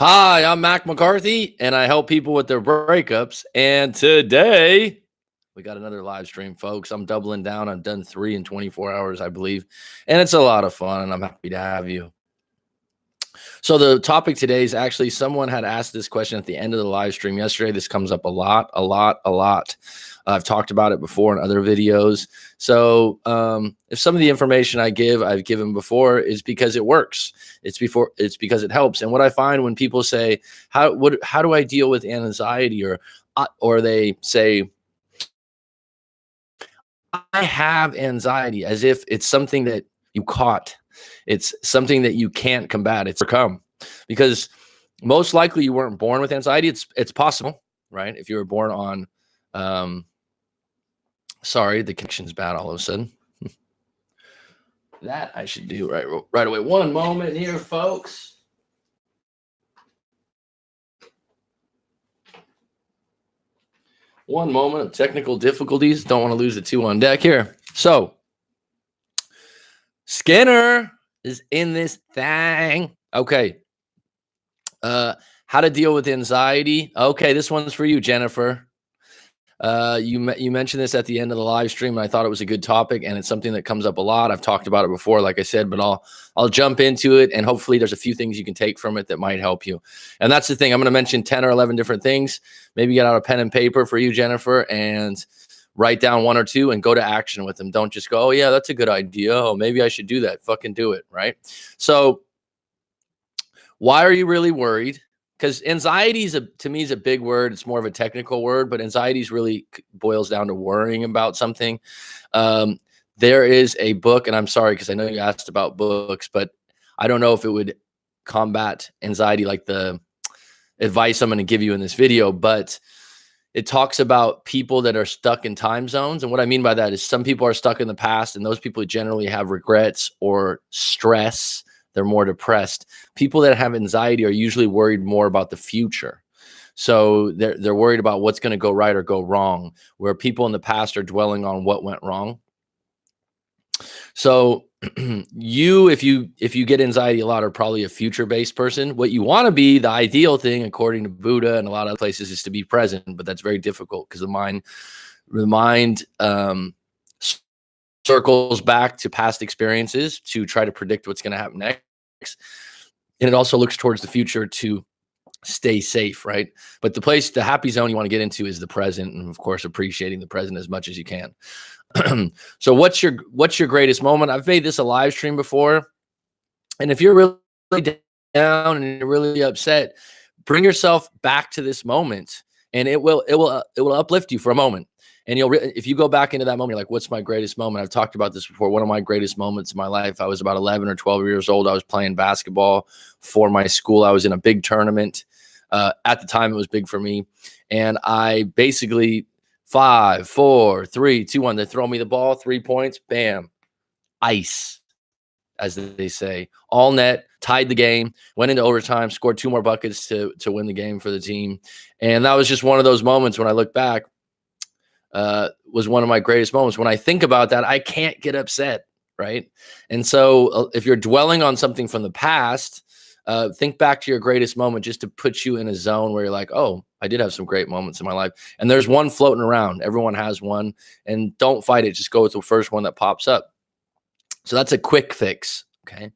Hi, I'm Mac McCarthy, and I help people with their breakups. And today we got another live stream, folks. I'm doubling down. I've done 3 in 24 hours, I believe, and it's a lot of fun, and I'm happy to have you. So the topic today is actually someone had asked this question at the end of the live stream yesterday. This comes up a lot. I've talked about it before in other videos. So if some of the information I've given before is because it works. It's because it helps. And what I find when people say, how do I deal with anxiety, or they say, I have anxiety, as if it's something that you caught. It's something that you can't combat. It's overcome, because most likely you weren't born with anxiety. It's possible, right? If you were born on, sorry, the connection's bad all of a sudden. That I should do right away. One moment here, folks. One moment of technical difficulties. Don't want to lose the 2 on deck here. So Skinner is in this thing. Okay. How to deal with anxiety. Okay, this one's for you, Jennifer. You mentioned this at the end of the live stream, and I thought it was a good topic, and it's something that comes up a lot. I've talked about it before, like I said, but I'll jump into it, and hopefully there's a few things you can take from it that might help you. And that's the thing. I'm going to mention 10 or 11 different things. Maybe get out a pen and paper for you, Jennifer, and write down 1 or 2 and go to action with them. Don't just go, oh yeah, that's a good idea. Oh, maybe I should do that. Fucking do it, right? So why are you really worried? Because anxiety to me is a big word. It's more of a technical word, but anxiety really boils down to worrying about something. There is a book, and I'm sorry because I know you asked about books, but I don't know if it would combat anxiety like the advice I'm going to give you in this video, but it talks about people that are stuck in time zones. And what I mean by that is some people are stuck in the past, and those people generally have regrets or stress. They're more depressed. People that have anxiety are usually worried more about the future. So they're worried about what's going to go right or go wrong, where people in the past are dwelling on what went wrong. So if you get anxiety a lot, are probably a future-based person. What you want to be, the ideal thing, according to Buddha and a lot of other places, is to be present, but that's very difficult because the mind circles back to past experiences to try to predict what's going to happen next. And it also looks towards the future to stay safe, right? But the happy zone you want to get into is the present, and of course, appreciating the present as much as you can. So what's your greatest moment? I've made this a live stream before. And if you're really down and you're really upset, bring yourself back to this moment, and it will uplift you for a moment. And if you go back into that moment, you're like, what's my greatest moment? I've talked about this before. One of my greatest moments in my life, I was about 11 or 12 years old. I was playing basketball for my school. I was in a big tournament. At the time, it was big for me. And I basically 5, 4, 3, 2, 1. They throw me the ball, 3 points, bam, ice, as they say, all net, tied the game, went into overtime, scored 2 more buckets to win the game for the team. And that was just one of those moments when I look back, was one of my greatest moments. When I think about that, I can't get upset, right? And so if you're dwelling on something from the past, think back to your greatest moment just to put you in a zone where you're like, oh, I did have some great moments in my life. And there's one floating around. Everyone has one. And don't fight it. Just go with the first one that pops up. So that's a quick fix, okay?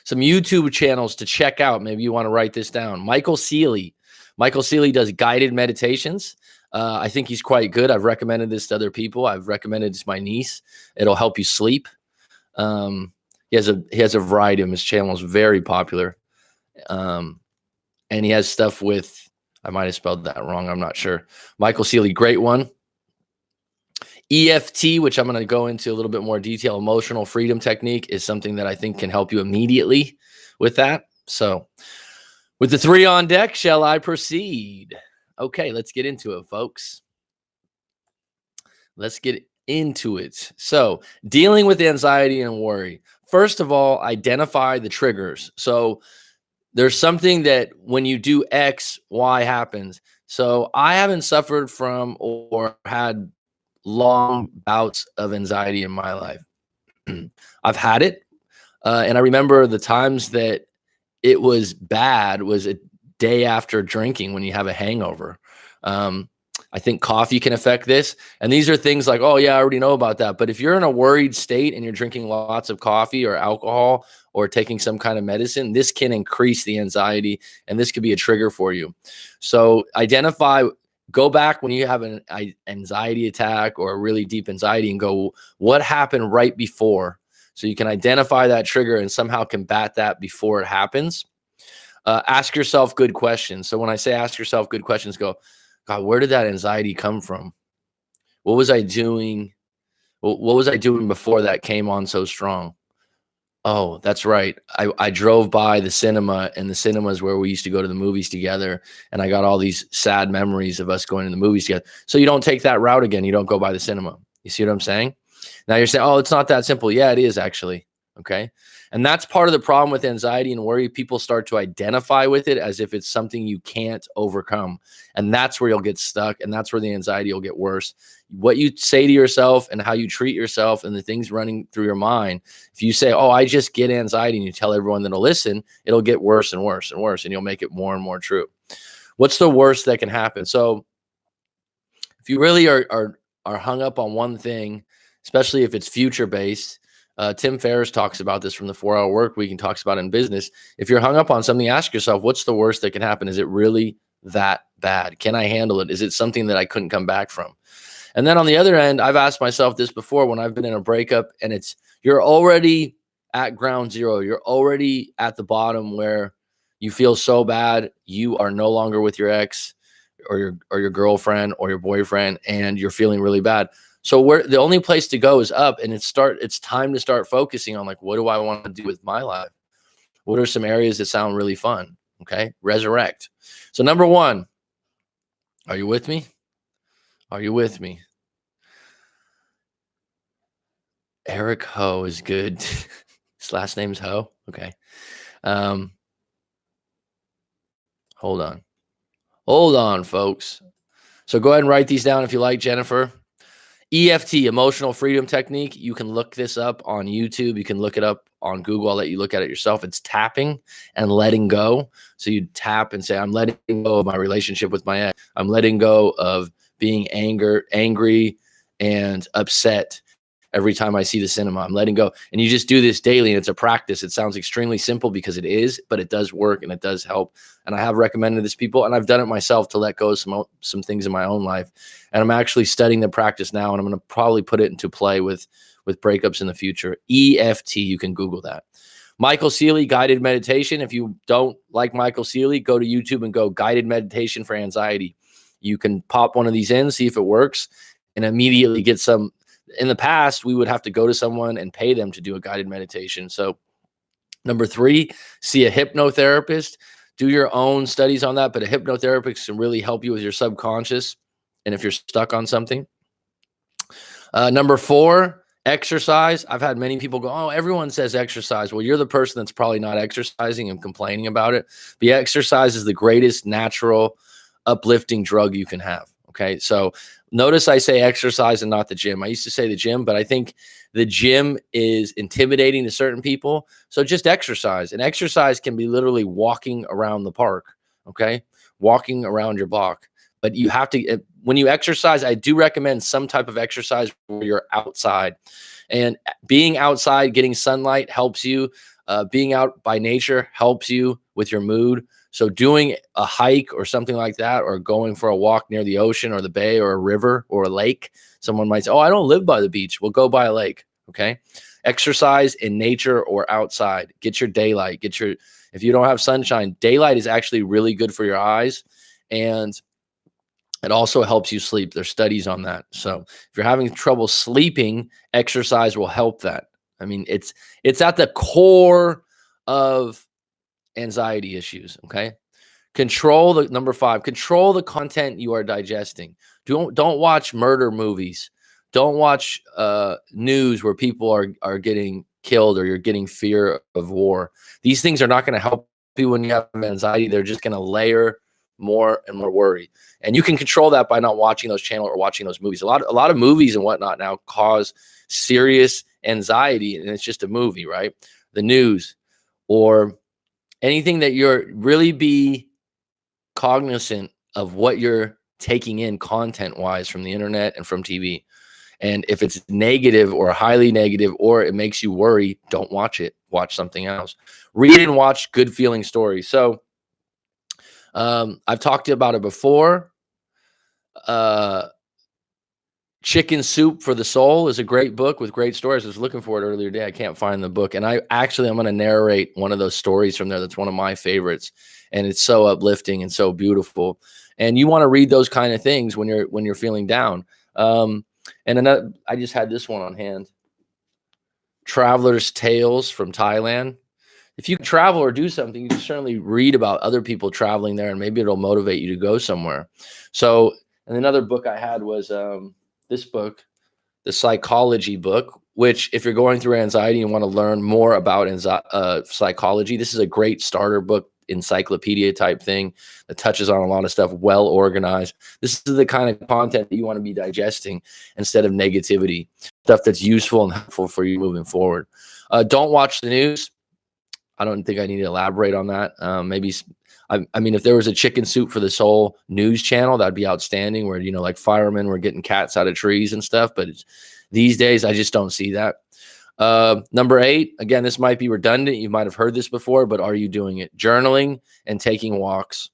Some YouTube channels to check out. Maybe you want to write this down. Michael Seeley. Michael Seeley does guided meditations. I think he's quite good. I've recommended this to other people. I've recommended it to my niece. It'll help you sleep. He has a variety of his channels, very popular. And he has stuff with, I might have spelled that wrong. I'm not sure. Michael Seeley, great one. EFT, which I'm going to go into a little bit more detail, emotional freedom technique, is something that I think can help you immediately with that. So with the 3 on deck, shall I proceed? Okay, let's get into it, folks. Let's get into it. So dealing with anxiety and worry. First of all, identify the triggers. So there's something that when you do X, Y happens. So I haven't suffered from or had long bouts of anxiety in my life. I've had it. And I remember the times that it was bad was day after drinking when you have a hangover. I think coffee can affect this. And these are things like, oh, yeah, I already know about that. But if you're in a worried state and you're drinking lots of coffee or alcohol or taking some kind of medicine, this can increase the anxiety, and this could be a trigger for you. So go back when you have an anxiety attack or a really deep anxiety and go, what happened right before? So you can identify that trigger and somehow combat that before it happens. Ask yourself good questions. So when I say ask yourself good questions, go, God, where did that anxiety come from? What was I doing? What was I doing before that came on so strong? Oh, that's right. I drove by the cinema, and the cinema is where we used to go to the movies together. And I got all these sad memories of us going to the movies together. So you don't take that route again. You don't go by the cinema. You see what I'm saying? Now you're saying, oh, it's not that simple. Yeah, it is actually. Okay. And that's part of the problem with anxiety and worry. People start to identify with it as if it's something you can't overcome. And that's where you'll get stuck. And that's where the anxiety will get worse. What you say to yourself and how you treat yourself and the things running through your mind. If you say, oh, I just get anxiety, and you tell everyone that'll listen, it'll get worse and worse and worse. And you'll make it more and more true. What's the worst that can happen? So if you really are hung up on one thing, especially if it's future based, Tim Ferriss talks about this from the 4-Hour Work Week and talks about it in business. If you're hung up on something, ask yourself, what's the worst that can happen? Is it really that bad? Can I handle it? Is it something that I couldn't come back from? And then on the other end, I've asked myself this before when I've been in a breakup, and you're already at ground zero. You're already at the bottom where you feel so bad. You are no longer with your ex or your girlfriend or your boyfriend, and you're feeling really bad. So the only place to go is up, and it's time to start focusing on, like, what do I want to do with my life? What are some areas that sound really fun? Okay. Resurrect. So number one, are you with me? Are you with me? Eric Ho is good. His last name's Ho. Okay. Hold on, folks. So go ahead and write these down if you like, Jennifer. EFT, emotional freedom technique. You can look this up on YouTube. You can look it up on Google. I'll let you look at it yourself. It's tapping and letting go. So you tap and say, I'm letting go of my relationship with my ex. I'm letting go of being angry and upset every time I see the cinema. I'm letting go. And you just do this daily, and it's a practice. It sounds extremely simple because it is, but it does work and it does help. And I have recommended this to people, and I've done it myself to let go of some things in my own life. And I'm actually studying the practice now, and I'm going to probably put it into play with breakups in the future. EFT, you can Google that. Michael Sealy, guided meditation. If you don't like Michael Sealy, go to YouTube and go guided meditation for anxiety. You can pop one of these in, see if it works, and immediately get some. In the past, we would have to go to someone and pay them to do a guided meditation. So number 3, see a hypnotherapist. Do your own studies on that, but a hypnotherapist can really help you with your subconscious and if you're stuck on something. Number 4, exercise. I've had many people go, oh, everyone says exercise. Well, you're the person that's probably not exercising and complaining about it. But exercise is the greatest natural uplifting drug you can have. Okay, so notice I say exercise and not the gym. I used to say the gym, but I think the gym is intimidating to certain people. So just exercise. And exercise can be literally walking around the park, okay? Walking around your block. But you have to, when you exercise, I do recommend some type of exercise where you're outside. And being outside, getting sunlight helps you. Being out by nature helps you with your mood. So doing a hike or something like that, or going for a walk near the ocean or the bay or a river or a lake. Someone might say, oh, I don't live by the beach. Well, go by a lake. Okay. Exercise in nature or outside. Get your daylight. If you don't have sunshine, daylight is actually really good for your eyes. And it also helps you sleep. There's studies on that. So if you're having trouble sleeping, exercise will help that. I mean, it's at the core of anxiety issues. Okay. Number 5, control the content you are digesting. Don't watch murder movies. Don't watch news where people are getting killed or you're getting fear of war. These things are not going to help you when you have anxiety. They're just going to layer more and more worry. And you can control that by not watching those channels or watching those movies. A lot of movies and whatnot now cause serious anxiety, and it's just a movie, right? The news or anything that you're really be cognizant of what you're taking in content wise from the internet and from TV. And if it's negative or highly negative, or it makes you worry, don't watch it. Watch something else. Read and watch good feeling stories. So I've talked about it before. Chicken Soup for the Soul is a great book with great stories. I was looking for it earlier today. I can't find the book. And I'm going to narrate one of those stories from there. That's one of my favorites. And it's so uplifting and so beautiful. And you want to read those kind of things when you're feeling down. And another, I just had this one on hand. Traveler's Tales from Thailand. If you travel or do something, you can certainly read about other people traveling there, and maybe it'll motivate you to go somewhere. So, and another book I had was this book, the psychology book, which if you're going through anxiety and want to learn more about psychology, this is a great starter book, encyclopedia type thing that touches on a lot of stuff, well organized. This is the kind of content that you want to be digesting instead of negativity, stuff that's useful and helpful for you moving forward. Don't watch the news. I don't think I need to elaborate on that. I mean, if there was a Chicken Soup for the Soul news channel, that'd be outstanding, where, like firemen were getting cats out of trees and stuff. But these days, I just don't see that. Number 8, again, this might be redundant. You might have heard this before, but are you doing it? Journaling and taking walks.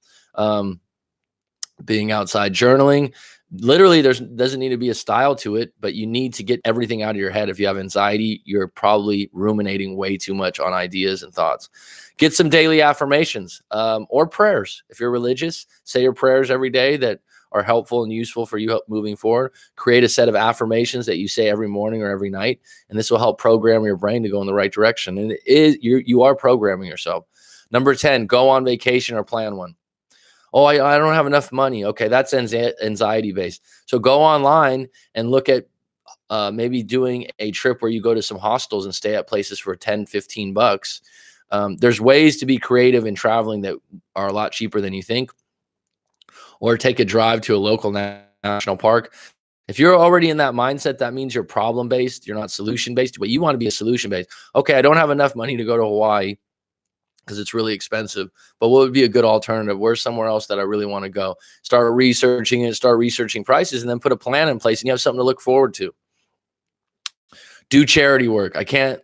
Being outside, journaling. Literally, doesn't need to be a style to it, but you need to get everything out of your head. If you have anxiety, you're probably ruminating way too much on ideas and thoughts. Get some daily affirmations or prayers. If you're religious, say your prayers every day that are helpful and useful for you moving forward. Create a set of affirmations that you say every morning or every night, and this will help program your brain to go in the right direction. And you are programming yourself. Number 10, go on vacation or plan one. Oh, I don't have enough money. Okay, that's anxiety based. So go online and look at maybe doing a trip where you go to some hostels and stay at places for $10-15. There's ways to be creative in traveling that are a lot cheaper than you think. Or take a drive to a local national park. If you're already in that mindset, that means you're problem based. You're not solution based, but you want to be a solution based. Okay, I don't have enough money to go to Hawaii because it's really expensive, but what would be a good alternative? Where's somewhere else that I really want to go? Start researching it, start researching prices, and then put a plan in place, and you have something to look forward to. Do charity work. I can't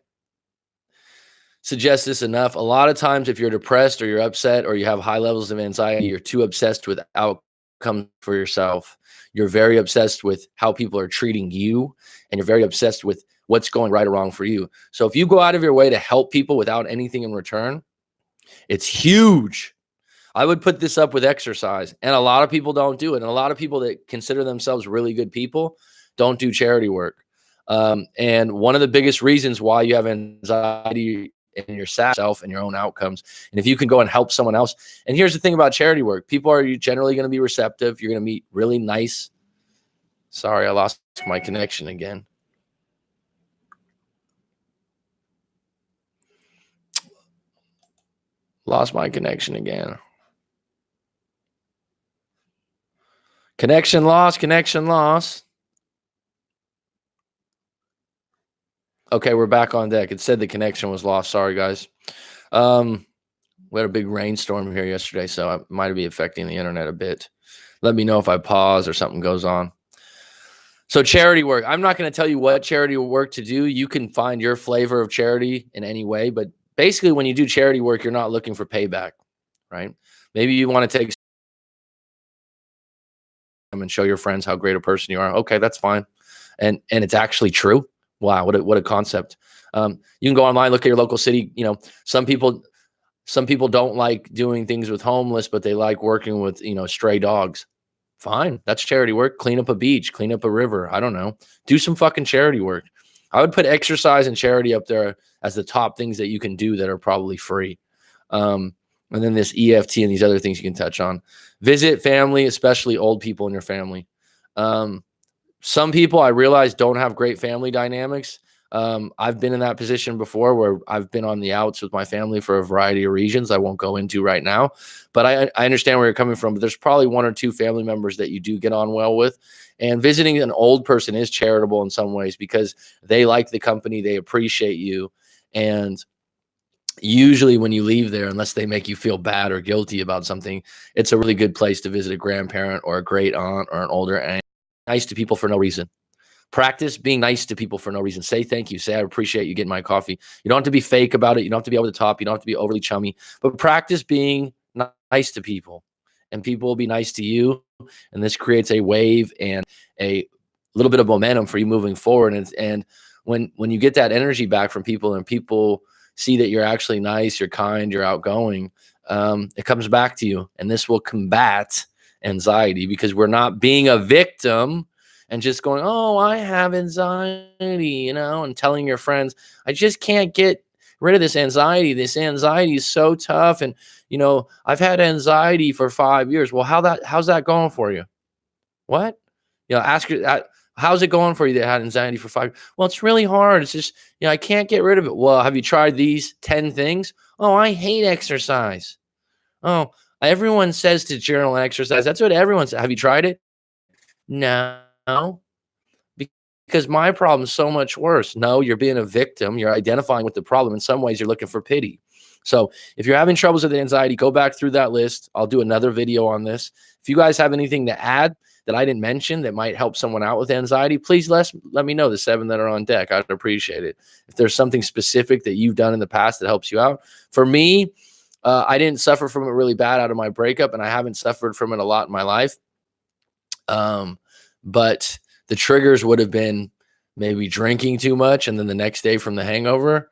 suggest this enough. A lot of times, if you're depressed or you're upset or you have high levels of anxiety, you're too obsessed with outcomes for yourself. You're very obsessed with how people are treating you, and you're very obsessed with what's going right or wrong for you. So if you go out of your way to help people without anything in return, it's huge. I would put this up with exercise, and a lot of people don't do it. And a lot of people that consider themselves really good people don't do charity work. And one of the biggest reasons why you have anxiety in yourself and your own outcomes. And if you can go and help someone else. And here's the thing about charity work. People are generally going to be receptive. You're going to meet really nice. Sorry, I lost my connection again. Lost my connection again. Connection lost, connection lost. Okay, we're back on deck. It said the connection was lost. Sorry, guys. We had a big rainstorm here yesterday, so it might be affecting the internet a bit. Let me know if I pause or something goes on. So charity work. I'm not going to tell you what charity work to do. You can find your flavor of charity in any way. But basically, when you do charity work, you're not looking for payback, right? Maybe you want to take time and show your friends how great a person you are. Okay, that's fine. And it's actually true. Wow, what a concept. You can go online, look at your local city. Some people don't like doing things with homeless, but they like working with, stray dogs. Fine. That's charity work. Clean up a beach, clean up a river. I don't know. Do some fucking charity work. I would put exercise and charity up there as the top things that you can do that are probably free. And then this EFT and these other things you can touch on. Visit family, especially old people in your family. Some people I realize don't have great family dynamics. I've been in that position before where I've been on the outs with my family for a variety of reasons I won't go into right now, but I understand where you're coming from. But there's probably 1 or 2 family members that you do get on well with, and visiting an old person is charitable in some ways because they like the company, they appreciate you, and usually when you leave there, unless they make you feel bad or guilty about something, it's a really good place to visit a grandparent or a great aunt or an older aunt. Nice to people for no reason. Practice being nice to people for no reason. Say thank you. Say I appreciate you getting my coffee. You don't have to be fake about it. You don't have to be over the top. You don't have to be overly chummy, but practice being nice to people, and people will be nice to you. And this creates a wave and a little bit of momentum for you moving forward. And when you get that energy back from people, and people see that you're actually nice, you're kind, you're outgoing, it comes back to you. And this will combat anxiety, because we're not being a victim and just going, oh, I have anxiety, and telling your friends, I just can't get rid of this anxiety. This anxiety is so tough. And, I've had anxiety for 5 years. Well, how's that going for you? What? Ask her, how's it going for you that had anxiety for 5 years? Well, it's really hard. It's just, I can't get rid of it. Well, have you tried these 10 things? Oh, I hate exercise. Oh, everyone says to journal and exercise. That's what everyone says. Have you tried it? No. Because my problem's so much worse. No, you're being a victim. You're identifying with the problem. In some ways, you're looking for pity. So if you're having troubles with anxiety, go back through that list. I'll do another video on this. If you guys have anything to add that I didn't mention that might help someone out with anxiety, please let me know, the 7 that are on deck. I'd appreciate it. If there's something specific that you've done in the past that helps you out. For me, I didn't suffer from it really bad out of my breakup, and I haven't suffered from it a lot in my life. But the triggers would have been maybe drinking too much, and then the next day from the hangover,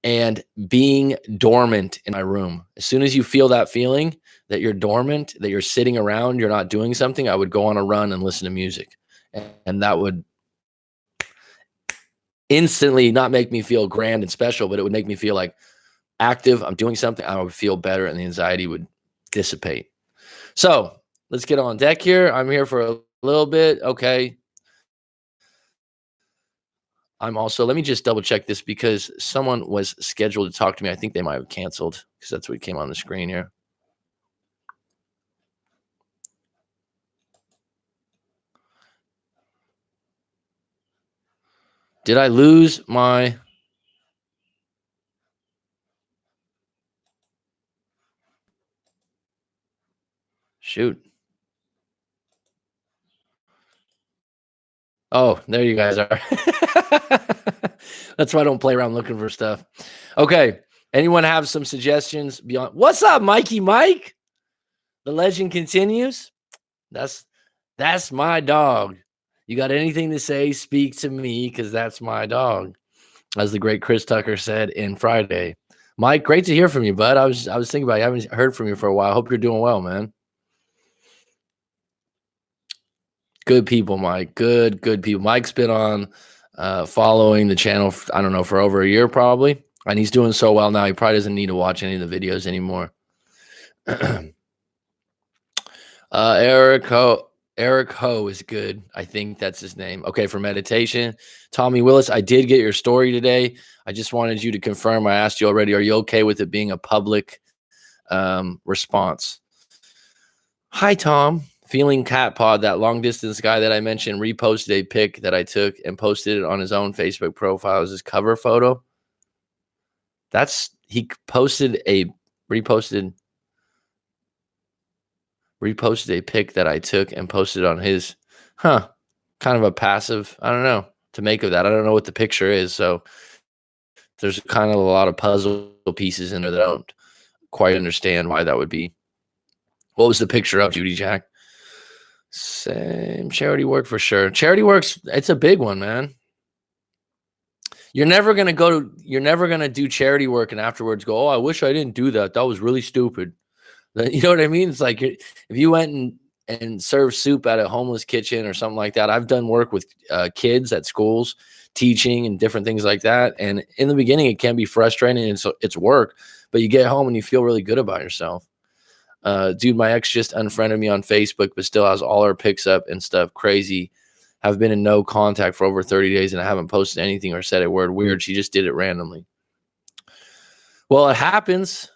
and being dormant in my room. As soon as you feel that feeling that you're dormant, that you're sitting around, you're not doing something, I would go on a run and listen to music. And that would instantly not make me feel grand and special, but it would make me feel like active. I'm doing something. I would feel better, and the anxiety would dissipate. So let's get on deck here. I'm here for a little bit. Okay. Let me just double check this, because someone was scheduled to talk to me. I think they might have canceled, because that's what came on the screen here. Did I lose my... Shoot. Oh, there you guys are. That's why I don't play around looking for stuff. Okay. Anyone have some suggestions beyond? What's up, Mikey Mike? The legend continues. That's my dog. You got anything to say, speak to me, because that's my dog, as the great Chris Tucker said in Friday. Mike, great to hear from you, bud. I was thinking about you. I haven't heard from you for a while. I hope you're doing well, man. Good people, Mike. Good people. Mike's been on following the channel, I don't know, for over a year probably. And he's doing so well now, he probably doesn't need to watch any of the videos anymore. Eric Ho is good. I think that's his name. Okay, for meditation. Tommy Willis, I did get your story today. I just wanted you to confirm. I asked you already. Are you okay with it being a public response? Hi, Tom. Feeling Cat Pod, that long distance guy that I mentioned, reposted a pic that I took and posted it on his own Facebook profile as his cover photo. He reposted a pic that I took and posted on his, kind of a passive, I don't know to make of that. I don't know what the picture is. So there's kind of a lot of puzzle pieces in there that I don't quite understand why that would be. What was the picture of, Judy Jack? Same charity work for sure. Charity work's, it's a big one, man. You're never going to do charity work and afterwards go, oh, I wish I didn't do that. That was really stupid. You know what I mean? It's like, if you went and served soup at a homeless kitchen or something like that. I've done work with kids at schools, teaching and different things like that. And in the beginning, it can be frustrating. And so it's work, but you get home and you feel really good about yourself. Dude, my ex just unfriended me on Facebook, but still has all her pics up and stuff. Crazy. Have been in no contact for over 30 days and I haven't posted anything or said a word. Weird. She just did it randomly. Well, it happens.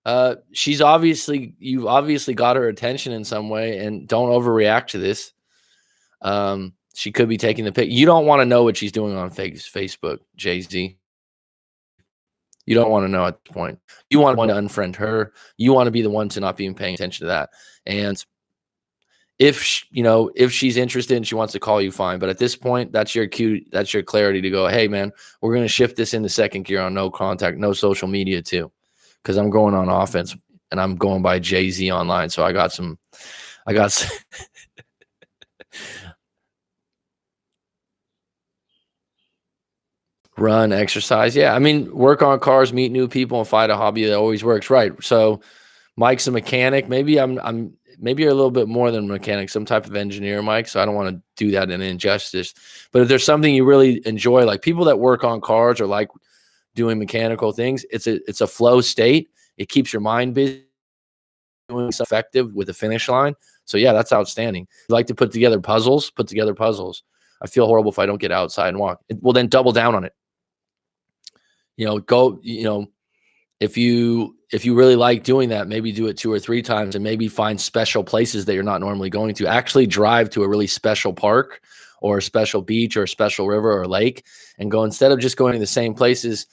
You've obviously got her attention in some way, and don't overreact to this. She could be taking the pic. You don't want to know what she's doing on Facebook, Jay-Z. You don't want to know at this point. You want to unfriend her. You want to be the one to not be paying attention to that. And if she's interested and she wants to call you, fine. But at this point, that's your cue. That's your clarity to go, hey, man, we're going to shift this into second gear on no contact, no social media too. Because I'm going on offense and I'm going by Jay-Z online. So I got some run, exercise. Yeah. I mean, work on cars, meet new people, and find a hobby that always works. Right. So Mike's a mechanic. Maybe maybe you're a little bit more than a mechanic, some type of engineer, Mike. So I don't want to do that in injustice. But if there's something you really enjoy, like people that work on cars or like doing mechanical things, it's a flow state. It keeps your mind busy, doing something effective with the finish line. So yeah, that's outstanding. You like to put together puzzles, put together puzzles. I feel horrible if I don't get outside and walk. Well, then double down on it. If you really like doing that, maybe do it 2 or 3 times and maybe find special places that you're not normally going to. Actually drive to a really special park or a special beach or a special river or lake and go, instead of just going to the same places.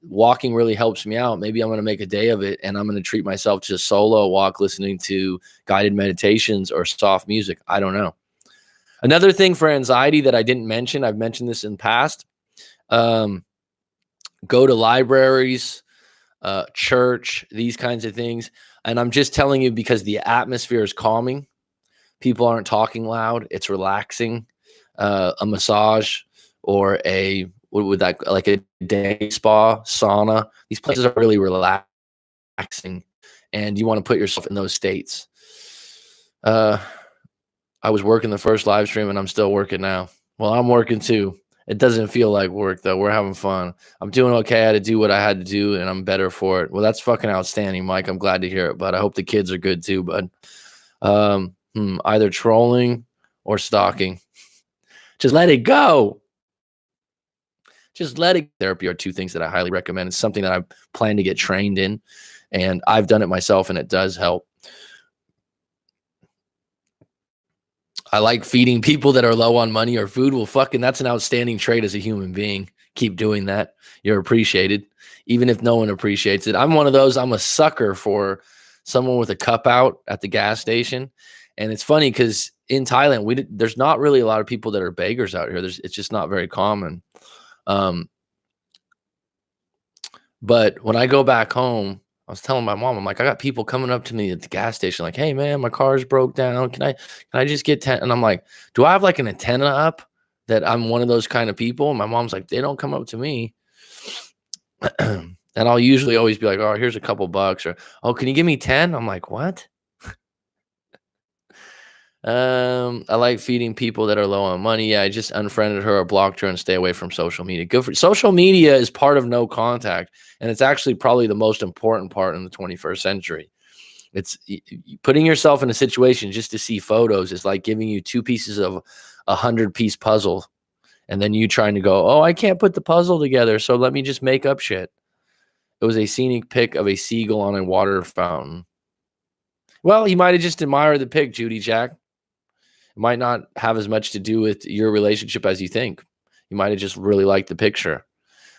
Walking really helps me out. Maybe I'm going to make a day of it and I'm going to treat myself to a solo walk, listening to guided meditations or soft music. I don't know. Another thing for anxiety that I didn't mention, I've mentioned this in the past. Go to libraries, church, these kinds of things. And I'm just telling you because the atmosphere is calming. People aren't talking loud. It's relaxing. A massage or what would that, like a day spa, sauna. These places are really relaxing and you want to put yourself in those states. I was working the first live stream and I'm still working now. Well, I'm working too. It doesn't feel like work though. We're having fun. I'm doing okay. I had to do what I had to do and I'm better for it. Well, that's fucking outstanding, Mike. I'm glad to hear it, but I hope the kids are good too, bud. Either trolling or stalking. Just let it go. Just let it. Therapy are 2 things that I highly recommend. It's something that I plan to get trained in and I've done it myself and it does help. I like feeding people that are low on money or food. Well, fucking, that's an outstanding trait as a human being. Keep doing that. You're appreciated, even if no one appreciates it. I'm one of those. I'm a sucker for someone with a cup out at the gas station. And it's funny because in Thailand, there's not really a lot of people that are beggars out here. It's just not very common. But when I go back home, I was telling my mom, I'm like, I got people coming up to me at the gas station, like, hey man, my car's broke down. Can I just get 10? And I'm like, do I have like an antenna up that I'm one of those kind of people? And my mom's like, they don't come up to me. And I'll usually always be like, oh, here's a couple bucks, or, oh, can you give me 10? I'm like, what? I like feeding people that are low on money. Yeah, I just unfriended her or blocked her and stay away from social media. Good for social media is part of no contact. And it's actually probably the most important part in the 21st century. It's putting yourself in a situation just to see photos is like giving you 2 pieces of a 100-piece puzzle. And then you trying to go, oh, I can't put the puzzle together. So let me just make up shit. It was a scenic pic of a seagull on a water fountain. Well, he might have just admired the pic, Judy Jack. It might not have as much to do with your relationship as you think. You might have just really liked the picture.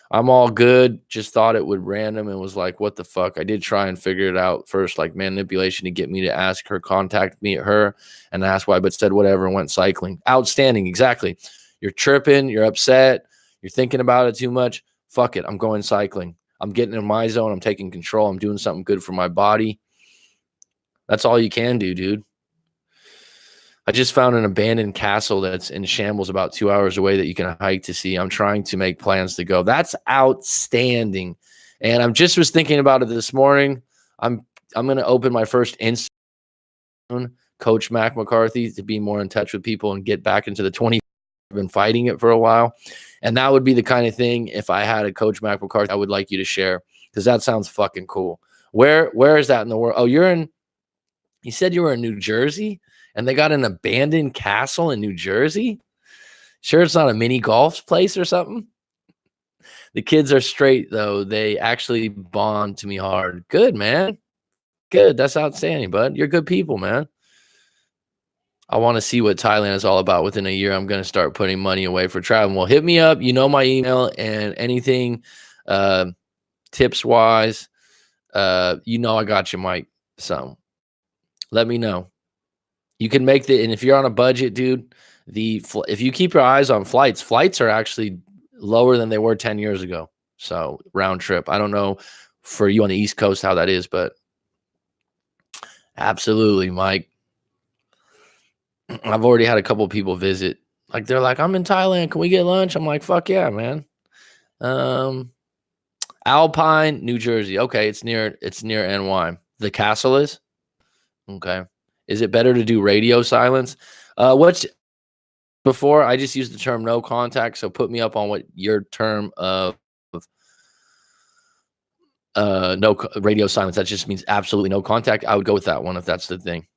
I'm all good. Just thought it would random and was like, what the fuck? I did try and figure it out first, like manipulation to get me to ask her, contact me at her and ask why, but said whatever and went cycling. Outstanding. Exactly. You're tripping. You're upset. You're thinking about it too much. Fuck it. I'm going cycling. I'm getting in my zone. I'm taking control. I'm doing something good for my body. That's all you can do, dude. I just found an abandoned castle that's in shambles about 2 hours away that you can hike to see. I'm trying to make plans to go. That's outstanding. And I'm just was thinking about it this morning. I'm going to open my first Instagram, Coach Mac McCarthy, to be more in touch with people and get back into the 20. I've been fighting it for a while. And that would be the kind of thing, if I had a Coach Mac McCarthy, I would like you to share, because that sounds fucking cool. Where is that in the world? Oh, you said you were in New Jersey? And they got an abandoned castle in New Jersey? Sure it's not a mini golf place or something? The kids are straight, though. They actually bond to me hard. Good, man. Good. That's outstanding, bud. You're good people, man. I want to see what Thailand is all about. Within a year, I'm going to start putting money away for travel. Well, hit me up. You know my email and anything. tips wise, I got you, Mike. So let me know. You can make and if you're on a budget, dude, if you keep your eyes on flights are actually lower than they were 10 years ago. So round trip. I don't know for you on the East Coast how that is, but absolutely, Mike. I've already had a couple people visit. Like they're like, I'm in Thailand. Can we get lunch? I'm like, fuck yeah, man. Alpine, New Jersey. Okay, it's near NY. The castle is? Okay. Is it better to do radio silence? What's before I just used the term no contact, so put me up on what your term of radio silence. That just means absolutely no contact. I would go with that one if that's the thing.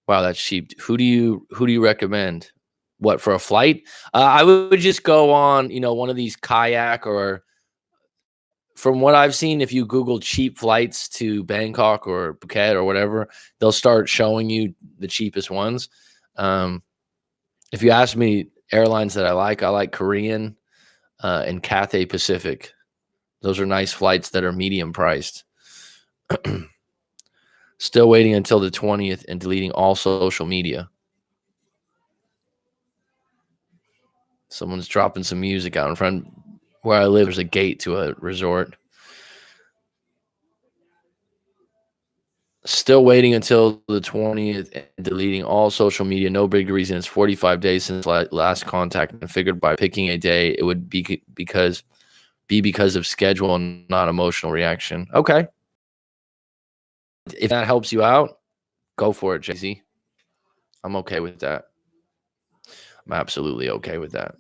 Wow, that's cheap. Who do you recommend? What, for a flight? I would just go on, one of these kayak, or from what I've seen, if you Google cheap flights to Bangkok or Phuket or whatever, they'll start showing you the cheapest ones. If you ask me airlines that I like Korean and Cathay Pacific. Those are nice flights that are medium priced. Still waiting until the 20th and deleting all social media. Someone's dropping some music out in front where I live. There's a gate to a resort. Still waiting until the 20th and deleting all social media. No big reason. It's 45 days since last contact, and figured by picking a day, it would be because of schedule and not emotional reaction. Okay. If that helps you out, go for it, Jay-Z. I'm okay with that. I'm absolutely okay with that.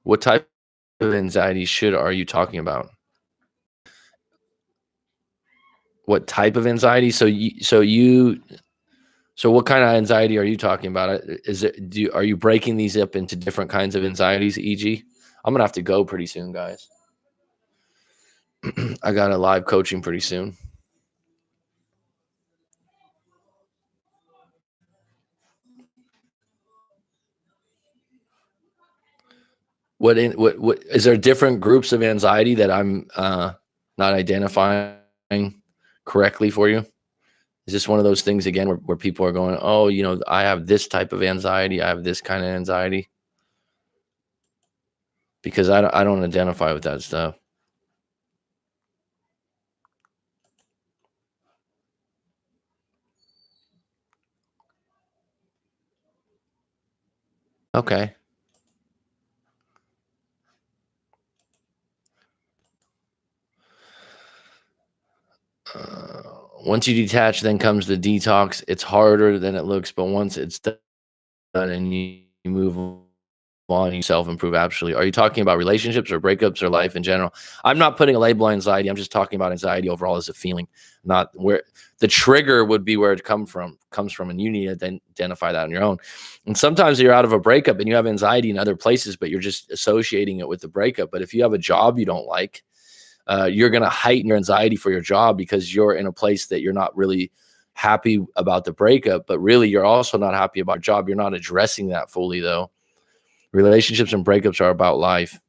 What type of anxiety are you talking about? What type of anxiety? So what kind of anxiety are you talking about? Are you breaking these up into different kinds of anxieties, e.g.? I'm going to have to go pretty soon, guys. I got a live coaching pretty soon. What is there different groups of anxiety that I'm not identifying correctly for you? Is this one of those things again where people are going, oh, I have this type of anxiety, I have this kind of anxiety? Because I don't identify with that stuff. Okay. Once you detach, then comes the detox. It's harder than it looks, but once it's done and you move on, you self-improve. Absolutely. Are you talking about relationships or breakups or life in general? I'm not putting a label on anxiety. I'm just talking about anxiety overall as a feeling, not where the trigger would be, where it comes from, and you need to identify that on your own. And sometimes you're out of a breakup and you have anxiety in other places, but you're just associating it with the breakup. But if you have a job you don't like, you're going to heighten your anxiety for your job because you're in a place that you're not really happy about the breakup, but really you're also not happy about your job. You're not addressing that fully, though. Relationships and breakups are about life.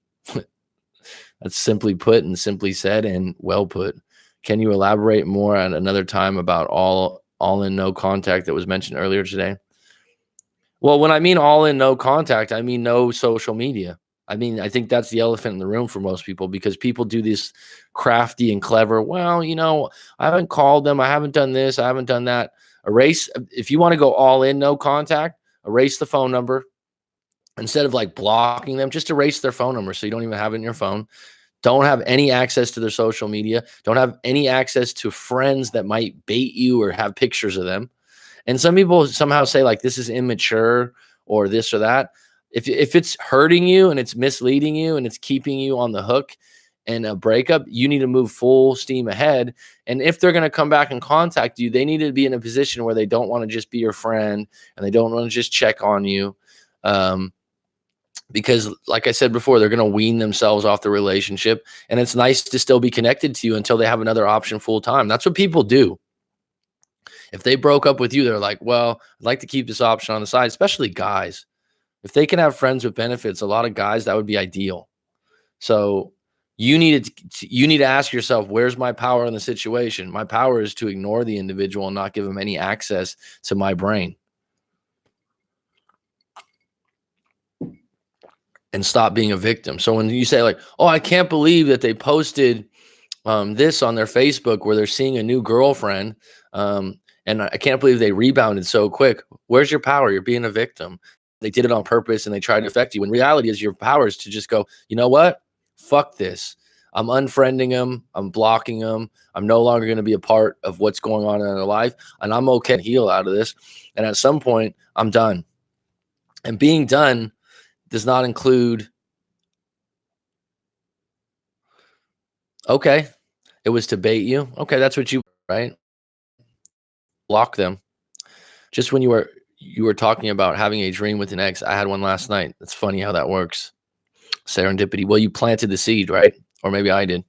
That's simply put and simply said and well put. Can you elaborate more at another time about all in no contact that was mentioned earlier today? Well, when I mean all in no contact, I mean no social media. I mean, I think that's the elephant in the room for most people, because people do this crafty and clever. Well, I haven't called them. I haven't done this. I haven't done that. Erase. If you want to go all in, no contact, erase the phone number. Instead of like blocking them, just erase their phone number so you don't even have it in your phone. Don't have any access to their social media. Don't have any access to friends that might bait you or have pictures of them. And some people somehow say like this is immature or this or that. If it's hurting you and it's misleading you and it's keeping you on the hook and a breakup, you need to move full steam ahead. And if they're going to come back and contact you, they need to be in a position where they don't want to just be your friend and they don't want to just check on you. Because like I said before, they're going to wean themselves off the relationship, and it's nice to still be connected to you until they have another option full time. That's what people do. If they broke up with you, they're like, well, I'd like to keep this option on the side, especially guys. If they can have friends with benefits, a lot of guys, that would be ideal. So you need to ask yourself, where's my power in the situation? My power is to ignore the individual and not give them any access to my brain. And stop being a victim. So when you say like, oh, I can't believe that they posted this on their Facebook where they're seeing a new girlfriend, and I can't believe they rebounded so quick. Where's your power? You're being a victim. They did it on purpose and they tried to affect you. When reality is your power is to just go, you know what? Fuck this. I'm unfriending them. I'm blocking them. I'm no longer going to be a part of what's going on in their life. And I'm okay to heal out of this. And at some point, I'm done. And being done does not include, okay, it was to bait you. Okay, that's what you, right? Block them. Just when you were talking about having a dream with an ex, I had one last night. It's funny how that works. Serendipity. Well, you planted the seed, right? Or maybe I did.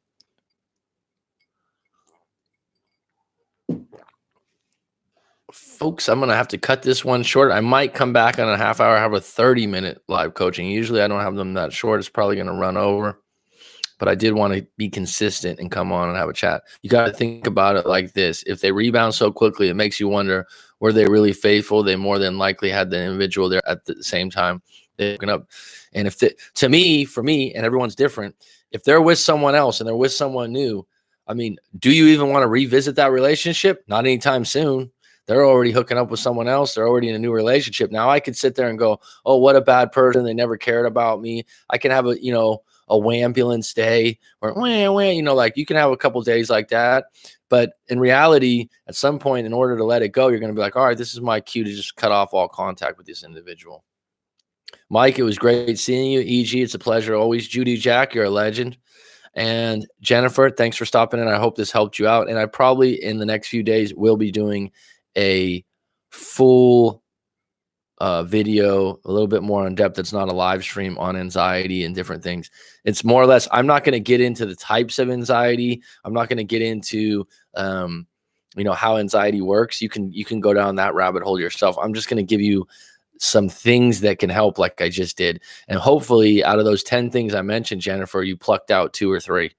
Folks, I'm going to have to cut this one short. I might come back on a half hour, have a 30-minute live coaching. Usually I don't have them that short. It's probably going to run over. But I did want to be consistent and come on and have a chat. You got to think about it like this. If they rebound so quickly, it makes you wonder, were they really faithful? They more than likely had the individual there at the same time. They're hooking up. And if for me, and everyone's different, if they're with someone else and they're with someone new, I mean, do you even want to revisit that relationship? Not anytime soon. They're already hooking up with someone else. They're already in a new relationship. Now I could sit there and go, oh, what a bad person. They never cared about me. I can have a wambulance day, or like you can have a couple days like that. But in reality, at some point, in order to let it go, you're going to be like, all right, this is my cue to just cut off all contact with this individual. Mike, it was great seeing you. EG, it's a pleasure always. Judy Jack, you're a legend. And Jennifer, thanks for stopping in. I hope this helped you out. And I probably in the next few days will be doing a full video, a little bit more in depth. It's not a live stream on anxiety and different things. It's more or less, I'm not going to get into the types of anxiety. I'm not going to get into, how anxiety works. You can go down that rabbit hole yourself. I'm just going to give you some things that can help, like I just did. And hopefully out of those 10 things I mentioned, Jennifer, you plucked out 2 or 3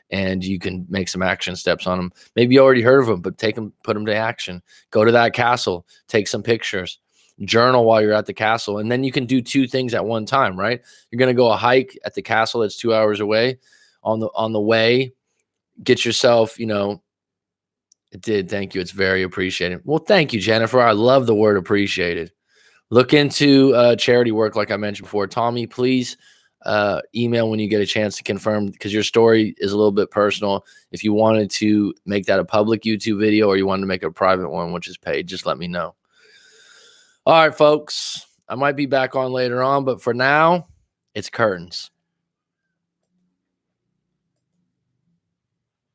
and you can make some action steps on them. Maybe you already heard of them, but put them to action. Go to that castle, take some pictures, journal while you're at the castle. And then you can do 2 things at one time, right? You're going to go a hike at the castle that's 2 hours away. On the way, get yourself, it did. Thank you. It's very appreciated. Well, thank you, Jennifer. I love the word appreciated. Look into charity work, like I mentioned before. Tommy, please email when you get a chance to confirm, because your story is a little bit personal. If you wanted to make that a public YouTube video or you wanted to make a private one, which is paid, just let me know. All right, folks, I might be back on later on, but for now, it's curtains.